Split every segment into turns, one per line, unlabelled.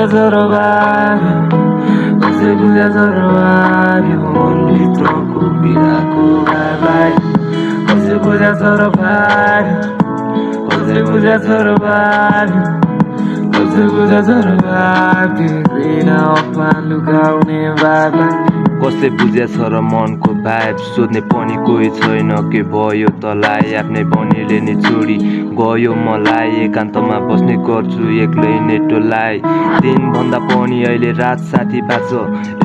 बुझा छोरो भाग्य कसै बुझा छोरो भाग्य मनभित्रको पीडाको भाइलाई कसै बुझा छोरो भाग्य कसै बुझा छोरो भाग्य कसै बुझा छोरो भाग्य घृणा अपमान लुकाउने भाइलाई
कसले बुझेछ र मनको भाइब सोध्ने पनि कोही छैन के भयो तलाई आफ्नै बनिले नि छोडी गयो मलाई एकान्तमा बस्ने गर्छु एक्लै नै टोलाई दिनभन्दा पनि अहिले रात साथी बाँच्छ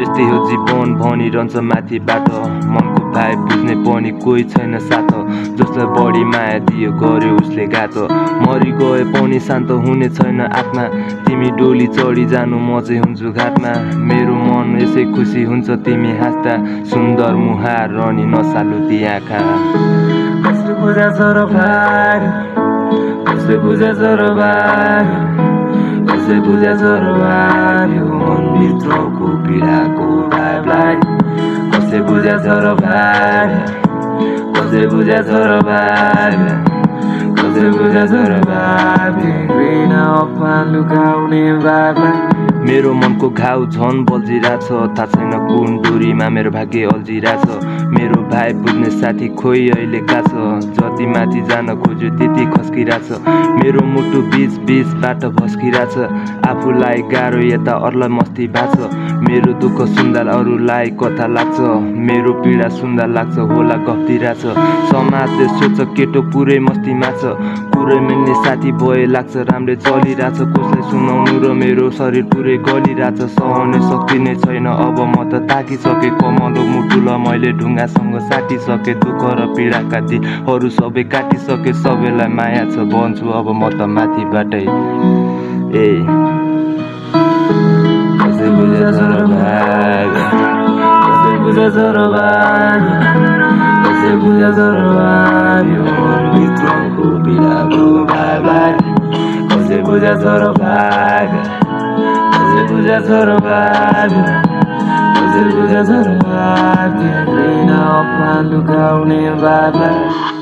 यस्तै हो जीवन भनिरहन्छ माथिबाट मनको भाइब बुझ्ने पनि कोही छैन साथ जसलाई बढी माया दियो गर्यो उसले घात मरि गए पनि शान्त हुने छैन आत्मा तिमी डोली चढी जानु म चाहिँ हुन्छु घाटमा मेरो मन यसै खुसी हुन्छ तिमी हाँस्दा सुन्दर मुहार अनि नसालु ती आँखा
कसले बुझा छोरो भाग्य कसले बुझा छोरो भाग्य कसले बुझा छोरो भाग्य मनभित्रको पीडाको भाइलाई कसले बुझा छोरो भाग्य कसले बुझा छोरो भाग्य कसले बुझा छोरो भाग्य घृणा अपमान लुकाउने भाइलाई
मेरो मनको घाउ झन बल्झिरहेछ थाहा छैन कुन डोरीमा मेरो भाग्य अल्झिरहेछ मेरो भाइ बुझ्ने साथी खोइ अहिले गाछ जति माथि जान खोज्यो त्यति खस्किरहेछ मेरो मुटु बीच बीचबाट भस्किरहेछ आफूलाई गाह्रो यता अरूलाई मस्ती भएको छ मेरो दुःख सुन्दा अरूलाई कथा लाग्छ मेरो पीडा सुन्दा लाग्छ होला गफ्तिरहेछ समाजले सोच्छ केटो पुरै मस्तीमा छ पुरै मिल्ने साथी भए लाग्छ राम्रै चलिरहेछ कसलाई सुनाउनु र मेरो शरीर पुरै गलिरहेछ सहने शक्ति नै छैन अब म त ताकिसके कमलो मुटुलाई मैले ढुङ्गासँग साटिसके दुःख र पीडाका दिनहरू सबै काटिसके सबैलाई माया छ भन्छु अब म त माथिबाटै ए
कसै बुझा छोरो भाग्य कसै बुझा छोरो भाग्य कसै बुझा छोरो भाग्य मनभित्रको पीडाको भाइलाई कसै बुझा छोरो भाग्य कसै बुझा छोरो भाग्य कसै बुझा छोरो भाग्य घृणा अपमान लुकाउने भाइलाई